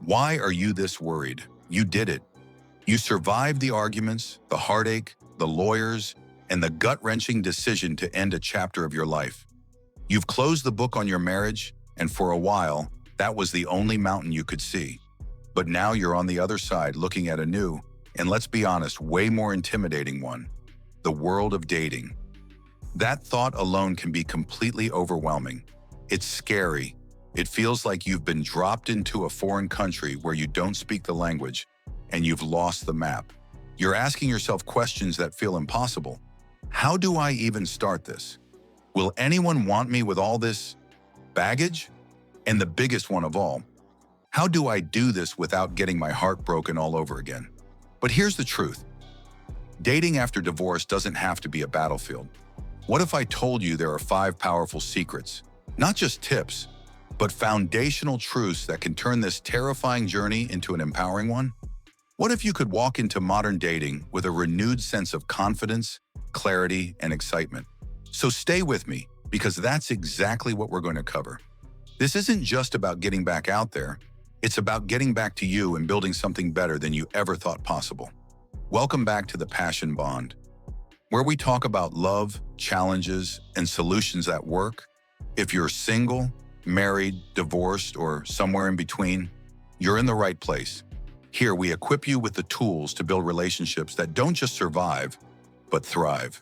Why are you this worried? You did it. You survived the arguments, the heartache, the lawyers, and the gut-wrenching decision to end a chapter of your life. You've closed the book on your marriage, and for a while, that was the only mountain you could see. But now you're on the other side looking at a new, and let's be honest, way more intimidating one: the world of dating. That thought alone can be completely overwhelming. It's scary. It feels like you've been dropped into a foreign country where you don't speak the language, and you've lost the map. You're asking yourself questions that feel impossible. How do I even start this? Will anyone want me with all this baggage? And the biggest one of all, how do I do this without getting my heart broken all over again? But here's the truth. Dating after divorce doesn't have to be a battlefield. What if I told you there are 5 powerful secrets, not just tips, but foundational truths that can turn this terrifying journey into an empowering one? What if you could walk into modern dating with a renewed sense of confidence, clarity, and excitement? So stay with me, because that's exactly what we're going to cover. This isn't just about getting back out there. It's about getting back to you and building something better than you ever thought possible. Welcome back to The Passion Bond, where we talk about love, challenges, and solutions that work. If you're single, married, divorced, or somewhere in between, you're in the right place. Here, we equip you with the tools to build relationships that don't just survive, but thrive.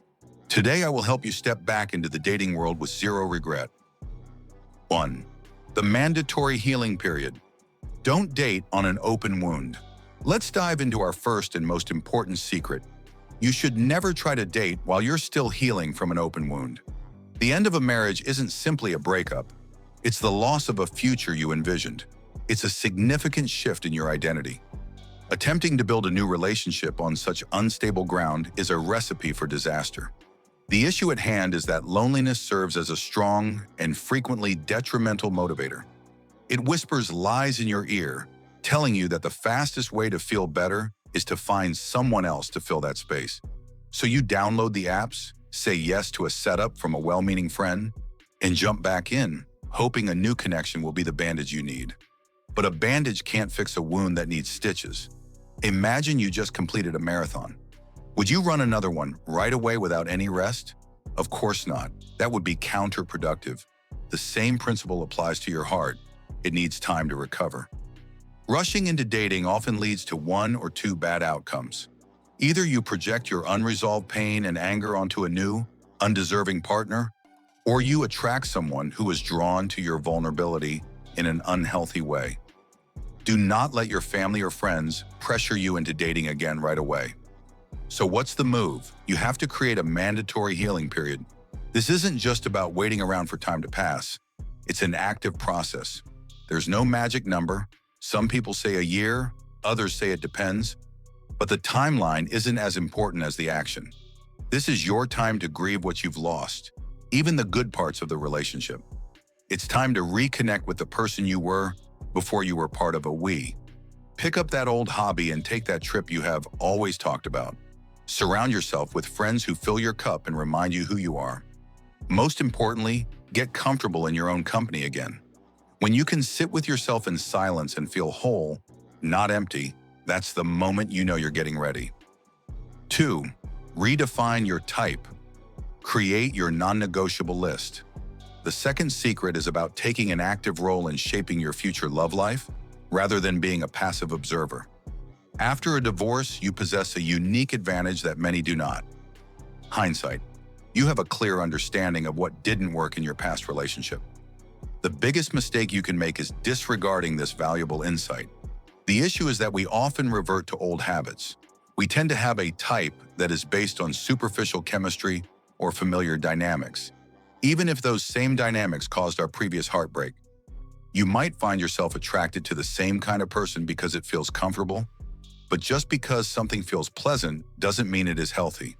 Today, I will help you step back into the dating world with zero regret. 1. The mandatory healing period. Don't date on an open wound. Let's dive into our first and most important secret. You should never try to date while you're still healing from an open wound. The end of a marriage isn't simply a breakup. It's the loss of a future you envisioned. It's a significant shift in your identity. Attempting to build a new relationship on such unstable ground is a recipe for disaster. The issue at hand is that loneliness serves as a strong and frequently detrimental motivator. It whispers lies in your ear, telling you that the fastest way to feel better is to find someone else to fill that space. So you download the apps, say yes to a setup from a well-meaning friend, and jump back in, hoping a new connection will be the bandage you need. But a bandage can't fix a wound that needs stitches. Imagine you just completed a marathon. Would you run another one right away without any rest? Of course not. That would be counterproductive. The same principle applies to your heart. It needs time to recover. Rushing into dating often leads to 1 or 2 bad outcomes. Either you project your unresolved pain and anger onto a new, undeserving partner, or you attract someone who is drawn to your vulnerability in an unhealthy way. Do not let your family or friends pressure you into dating again right away. So what's the move? You have to create a mandatory healing period. This isn't just about waiting around for time to pass. It's an active process. There's no magic number. Some people say a year, others say it depends. But the timeline isn't as important as the action. This is your time to grieve what you've lost, even the good parts of the relationship. It's time to reconnect with the person you were before you were part of a we. Pick up that old hobby and take that trip you have always talked about. Surround yourself with friends who fill your cup and remind you who you are. Most importantly, get comfortable in your own company again. When you can sit with yourself in silence and feel whole, not empty, that's the moment you know you're getting ready. 2. Redefine your type. Create your non-negotiable list. The second secret is about taking an active role in shaping your future love life, rather than being a passive observer. After a divorce, you possess a unique advantage that many do not. Hindsight. You have a clear understanding of what didn't work in your past relationship. The biggest mistake you can make is disregarding this valuable insight. The issue is that we often revert to old habits. We tend to have a type that is based on superficial chemistry or familiar dynamics, even if those same dynamics caused our previous heartbreak. You might find yourself attracted to the same kind of person because it feels comfortable, but just because something feels pleasant doesn't mean it is healthy.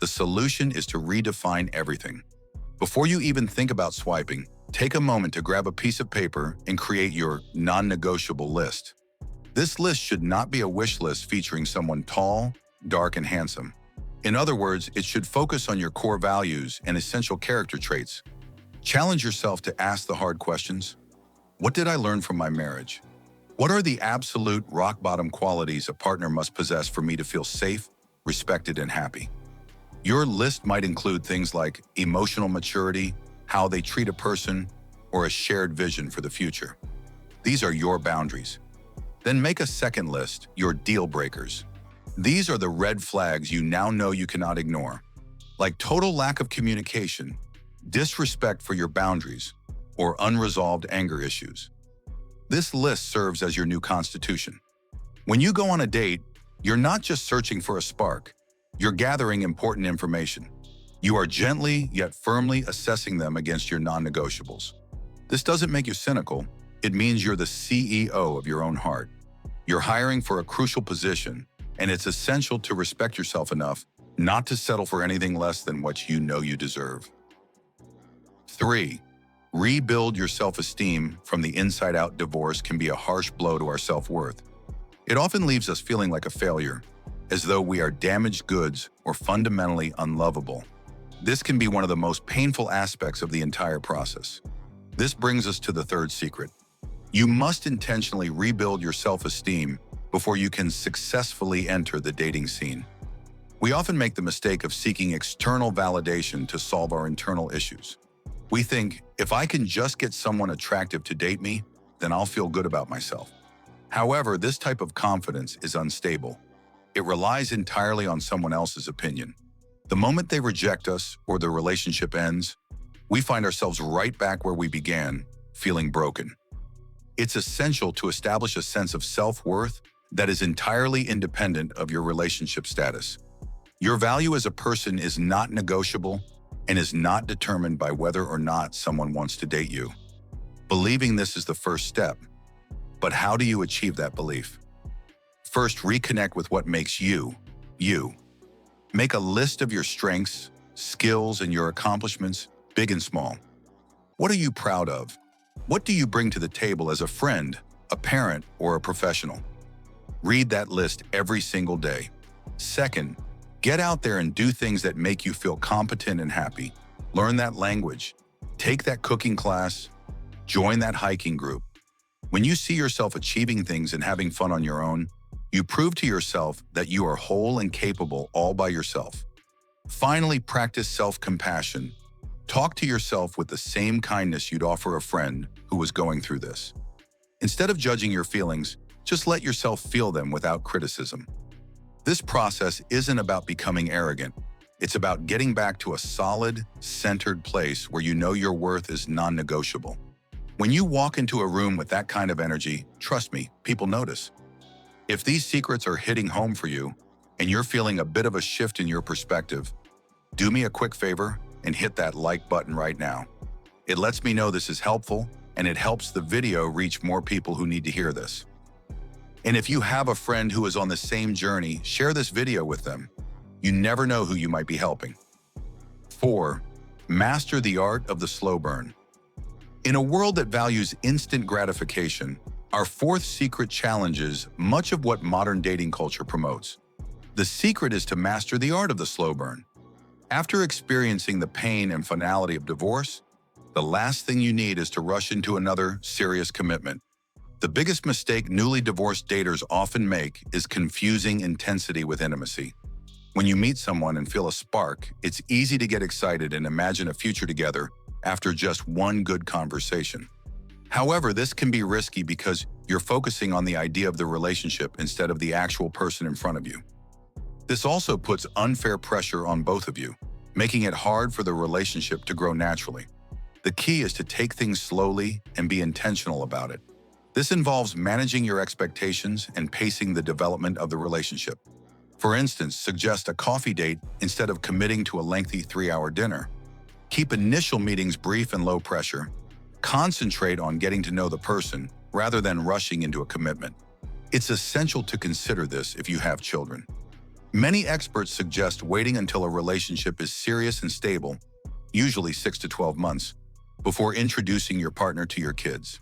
The solution is to redefine everything. Before you even think about swiping, take a moment to grab a piece of paper and create your non-negotiable list. This list should not be a wish list featuring someone tall, dark, and handsome. In other words, it should focus on your core values and essential character traits. Challenge yourself to ask the hard questions. What did I learn from my marriage? What are the absolute rock-bottom qualities a partner must possess for me to feel safe, respected, and happy? Your list might include things like emotional maturity, how they treat a person, or a shared vision for the future. These are your boundaries. Then make a second list, your deal breakers. These are the red flags you now know you cannot ignore, like total lack of communication, disrespect for your boundaries, or unresolved anger issues. This list serves as your new constitution. When you go on a date, you're not just searching for a spark, you're gathering important information. You are gently yet firmly assessing them against your non-negotiables. This doesn't make you cynical, it means you're the CEO of your own heart. You're hiring for a crucial position, and it's essential to respect yourself enough not to settle for anything less than what you know you deserve. 3. Rebuild your self-esteem from the inside out. Divorce can be a harsh blow to our self-worth. It often leaves us feeling like a failure, as though we are damaged goods or fundamentally unlovable. This can be one of the most painful aspects of the entire process. This brings us to the third secret. You must intentionally rebuild your self-esteem before you can successfully enter the dating scene. We often make the mistake of seeking external validation to solve our internal issues. We think, if I can just get someone attractive to date me, then I'll feel good about myself. However, this type of confidence is unstable. It relies entirely on someone else's opinion. The moment they reject us or the relationship ends, we find ourselves right back where we began, feeling broken. It's essential to establish a sense of self-worth that is entirely independent of your relationship status. Your value as a person is not negotiable and is not determined by whether or not someone wants to date you. Believing this is the first step. But how do you achieve that belief? First, reconnect with what makes you, you. Make a list of your strengths, skills, and your accomplishments, big and small. What are you proud of? What do you bring to the table as a friend, a parent, or a professional? Read that list every single day. Second, get out there and do things that make you feel competent and happy. Learn that language. Take that cooking class. Join that hiking group. When you see yourself achieving things and having fun on your own, you prove to yourself that you are whole and capable all by yourself. Finally, practice self-compassion. Talk to yourself with the same kindness you'd offer a friend who was going through this. Instead of judging your feelings, just let yourself feel them without criticism. This process isn't about becoming arrogant. It's about getting back to a solid, centered place where you know your worth is non-negotiable. When you walk into a room with that kind of energy, trust me, people notice. If these secrets are hitting home for you and you're feeling a bit of a shift in your perspective, do me a quick favor and hit that like button right now. It lets me know this is helpful and it helps the video reach more people who need to hear this. And if you have a friend who is on the same journey, share this video with them. You never know who you might be helping. 4. Master the art of the slow burn. In a world that values instant gratification, our fourth secret challenges much of what modern dating culture promotes. The secret is to master the art of the slow burn. After experiencing the pain and finality of divorce, the last thing you need is to rush into another serious commitment. The biggest mistake newly divorced daters often make is confusing intensity with intimacy. When you meet someone and feel a spark, it's easy to get excited and imagine a future together after just one good conversation. However, this can be risky because you're focusing on the idea of the relationship instead of the actual person in front of you. This also puts unfair pressure on both of you, making it hard for the relationship to grow naturally. The key is to take things slowly and be intentional about it. This involves managing your expectations and pacing the development of the relationship. For instance, suggest a coffee date instead of committing to a lengthy 3-hour dinner. Keep initial meetings brief and low pressure. Concentrate on getting to know the person rather than rushing into a commitment. It's essential to consider this if you have children. Many experts suggest waiting until a relationship is serious and stable, usually 6 to 12 months, before introducing your partner to your kids.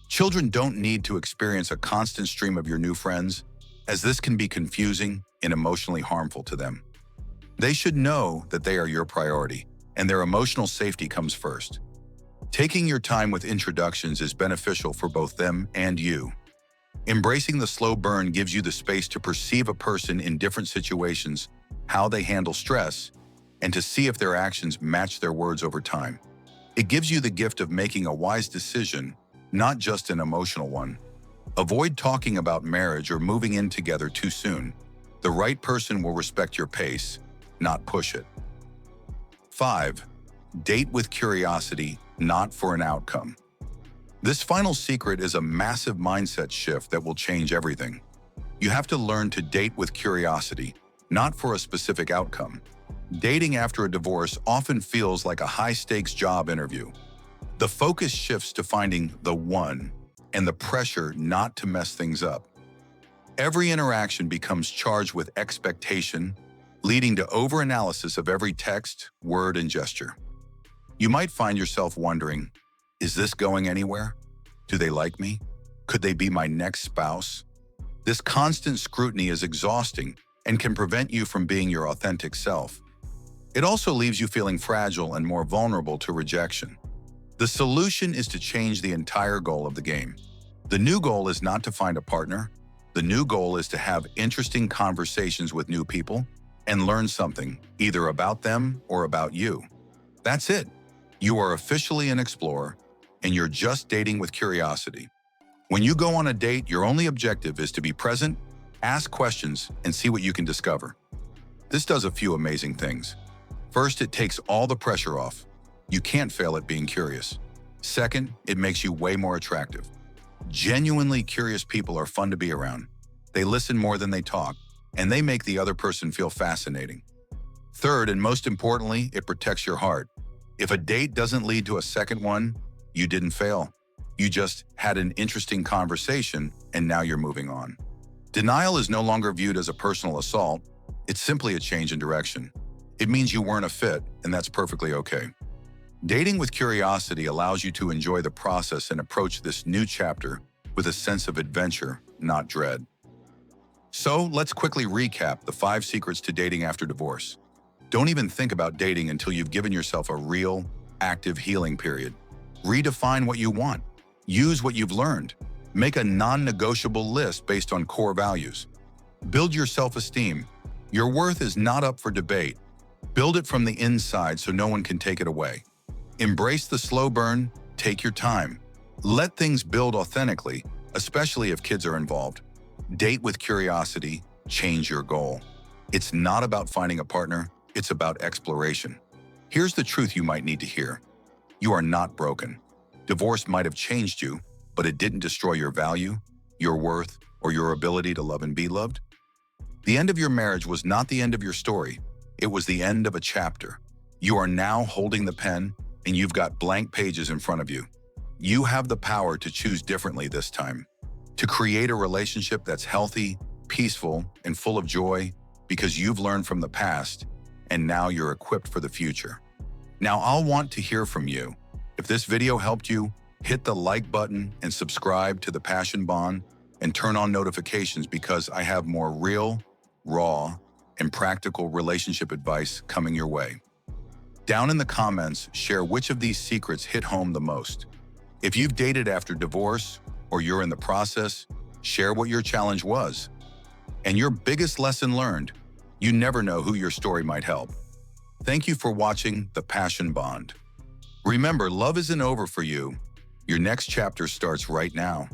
Children don't need to experience a constant stream of your new friends, as this can be confusing and emotionally harmful to them. They should know that they are your priority, and their emotional safety comes first. Taking your time with introductions is beneficial for both them and you. Embracing the slow burn gives you the space to perceive a person in different situations, how they handle stress, and to see if their actions match their words over time. It gives you the gift of making a wise decision, not just an emotional one. Avoid talking about marriage or moving in together too soon. The right person will respect your pace, not push it. 5. Date with curiosity, not for an outcome. This final secret is a massive mindset shift that will change everything. You have to learn to date with curiosity, not for a specific outcome. Dating after a divorce often feels like a high-stakes job interview. The focus shifts to finding the one and the pressure not to mess things up. Every interaction becomes charged with expectation, leading to overanalysis of every text, word, and gesture. You might find yourself wondering, is this going anywhere? Do they like me? Could they be my next spouse? This constant scrutiny is exhausting and can prevent you from being your authentic self. It also leaves you feeling fragile and more vulnerable to rejection. The solution is to change the entire goal of the game. The new goal is not to find a partner. The new goal is to have interesting conversations with new people and learn something, either about them or about you. That's it. You are officially an explorer, and you're just dating with curiosity. When you go on a date, your only objective is to be present, ask questions, and see what you can discover. This does a few amazing things. First, it takes all the pressure off. You can't fail at being curious. Second, it makes you way more attractive. Genuinely curious people are fun to be around. They listen more than they talk, and they make the other person feel fascinating. Third, and most importantly, it protects your heart. If a date doesn't lead to a second one, you didn't fail. You just had an interesting conversation, and now you're moving on. Denial is no longer viewed as a personal assault. It's simply a change in direction. It means you weren't a fit, and that's perfectly okay. Dating with curiosity allows you to enjoy the process and approach this new chapter with a sense of adventure, not dread. So, let's quickly recap the 5 secrets to dating after divorce. Don't even think about dating until you've given yourself a real, active healing period. Redefine what you want. Use what you've learned. Make a non-negotiable list based on core values. Build your self-esteem. Your worth is not up for debate. Build it from the inside so no one can take it away. Embrace the slow burn. Take your time. Let things build authentically, especially if kids are involved. Date with curiosity. Change your goal. It's not about finding a partner. It's about exploration. Here's the truth you might need to hear. You are not broken. Divorce might have changed you, but it didn't destroy your value, your worth, or your ability to love and be loved. The end of your marriage was not the end of your story. It was the end of a chapter. You are now holding the pen, and you've got blank pages in front of you. You have the power to choose differently this time, to create a relationship that's healthy, peaceful, and full of joy because you've learned from the past, and now you're equipped for the future. Now, I'll want to hear from you. If this video helped you, hit the like button and subscribe to The Passion Bond and turn on notifications because I have more real, raw, and practical relationship advice coming your way. Down in the comments, share which of these secrets hit home the most. If you've dated after divorce or you're in the process, share what your challenge was. And your biggest lesson learned. You never know who your story might help. Thank you for watching The Passion Bond. Remember, love isn't over for you. Your next chapter starts right now.